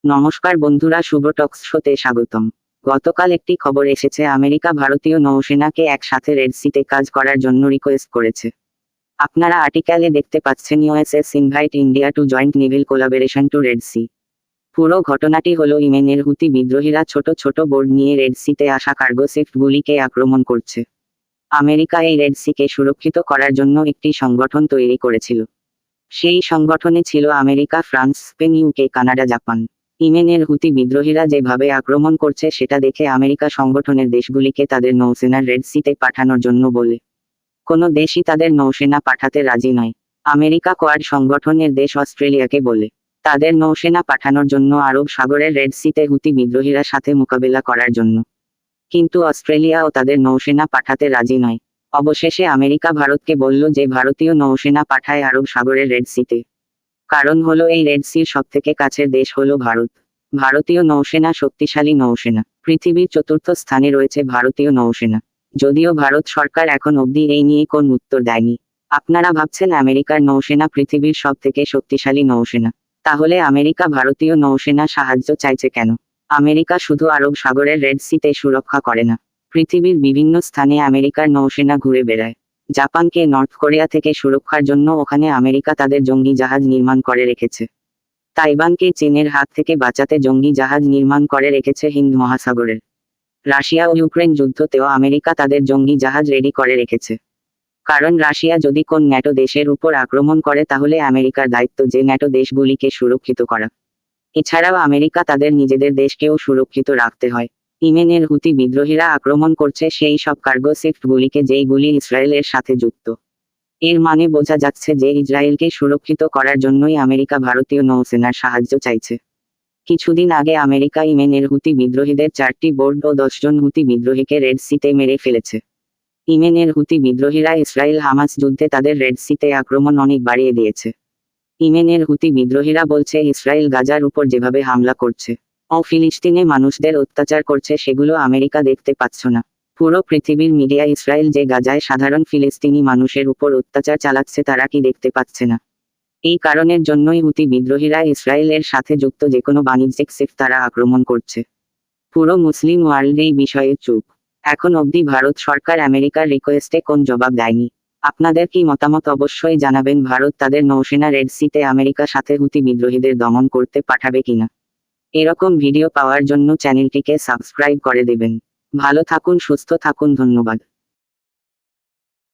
নমস্কার বন্ধুরা, শুভ টক্স শোতে স্বাগতম। গতকাল একটি খবর এসেছে, আমেরিকা ভারতীয় নৌসেনাকে একসাথে রেড সিতে কাজ করার জন্য রিকোয়েস্ট করেছে। আপনারা আর্টিকেলে দেখতে পাচ্ছেন, USS invite India to joint naval collaboration to Red Sea. পুরো ঘটনাটি হলো, ইয়েমেনের হুতি বিদ্রোহীরা ছোট ছোট বোর্ড নিয়ে রেড সিতে আসা কার্গো শিপগুলিকে আক্রমণ করছে। আমেরিকা এই রেড সিকে সুরক্ষিত করার জন্য একটি সংগঠন তৈরি করেছিল। সেই সংগঠনে ছিল America, France, Spain, UK, Canada, Japan. ইয়েমেনের হুতি বিদ্রোহীরা যেভাবে আক্রমণ করছে সেটা দেখে আমেরিকা সংগঠনের দেশগুলিকে তাদের নৌসেনার রেড সিতে পাঠানোর জন্য বলে। কোনো দেশই তাদের নৌসেনা পাঠাতে রাজি নয়। আমেরিকা কোয়াড সংগঠনের দেশ অস্ট্রেলিয়াকে বলে তাদের নৌসেনা পাঠানোর জন্য আরব সাগরের রেড সিতে হুতি বিদ্রোহীরা সাথে মোকাবেলা করার জন্য, কিন্তু অস্ট্রেলিয়াও তাদের নৌসেনা পাঠাতে রাজি নয়। অবশেষে আমেরিকা ভারতকে বলল যে ভারতীয় নৌসেনা পাঠায় আরব সাগরের রেড সিতে। কারণ হলো, এই রেড সির সবথেকে কাছের দেশ হলো ভারত। ভারতীয় নৌসেনা শক্তিশালী নৌসেনা। পৃথিবীর চতুর্থ স্থানে রয়েছে ভারতীয় নৌসেনা। যদিও ভারত সরকার এখন অবধি এই নিয়ে কোন উত্তর দেয়নি। আপনারা ভাবছেন আমেরিকার নৌসেনা পৃথিবীর সবথেকে শক্তিশালী নৌসেনা, তাহলে আমেরিকা ভারতীয় নৌসেনা সাহায্য চাইছে কেন? আমেরিকা শুধু আরব সাগরের রেড সিতে সুরক্ষা করে না, পৃথিবীর বিভিন্ন স্থানে আমেরিকার নৌসেনা ঘুরে বেড়ায়। জাপানকে নর্থ কোরিয়া থেকে সুরক্ষার জন্য ওখানে আমেরিকা তাদের জঙ্গি জাহাজ নির্মাণ করে রেখেছে। তাইওয়ানকে চীনের হাত থেকে বাঁচাতে জঙ্গি জাহাজ নির্মাণ করে রেখেছে হিন্দ মহাসাগরের। রাশিয়া ও ইউক্রেন যুদ্ধতেও আমেরিকা তাদের জঙ্গি জাহাজ রেডি করে রেখেছে। কারণ রাশিয়া যদি কোন ন্যাটো দেশের উপর আক্রমণ করে, তাহলে আমেরিকার দায়িত্ব যে ন্যাটো দেশগুলিকে সুরক্ষিত করা। এছাড়াও আমেরিকা তাদের নিজেদের দেশকেও সুরক্ষিত রাখতে হয়। ইয়েমেনের হুতি বিদ্রোহীরা আক্রমণ করছে সেই সব কার্গো শিপগুলিকে যেইগুলি ইসরায়েলের সাথে যুক্ত। এর মানে বোঝা যাচ্ছে যে ইসরায়েলকে সুরক্ষিত করার জন্যই আমেরিকা ভারতীয় নৌসেনার সাহায্য চাইছে। কিছুদিন আগে আমেরিকা ইয়েমেনের হুতি বিদ্রোহীদের 4টি বোর্ড ও 10 জন হুতি বিদ্রোহীকে রেড সিতে মেরে ফেলেছে। ইয়েমেনের হুতি বিদ্রোহীরা ইসরায়েল হামাস যুদ্ধে তাদের রেড সিতে আক্রমণ অনেক বাড়িয়ে দিয়েছে। ইয়েমেনের হুতি বিদ্রোহীরা বলছে, ইসরায়েল গাজার উপর যেভাবে হামলা করছে ও ফিলিস্তিনে মানুষদের অত্যাচার করছে, সেগুলো আমেরিকা দেখতে পাচ্ছ না। পুরো পৃথিবীর মিডিয়া ইসরায়েল যে গাজায় সাধারণ ফিলিস্তিনি মানুষের উপর অত্যাচার চালাচ্ছে তারা কি দেখতে পাচ্ছে না? এই কারণের জন্যই হুতি বিদ্রোহীরা ইসরায়েলের সাথে যুক্ত যেকোনো বাণিজ্যিক শিপ তারা আক্রমণ করছে। পুরো মুসলিম ওয়ার্ল্ড এই বিষয়ে চুপ। এখন অবধি ভারত সরকার আমেরিকার রিকোয়েস্টে কোন জবাব দেয়নি। আপনাদের কি মতামত অবশ্যই জানাবেন। ভারত তাদের নৌসেনা রেড সিতে আমেরিকার সাথে হুতি বিদ্রোহীদের দমন করতে পাঠাবে কিনা? এরকম ভিডিও পাওয়ার জন্য চ্যানেলটিকে সাবস্ক্রাইব করে দেবেন। ভালো থাকুন, সুস্থ থাকুন, ধন্যবাদ।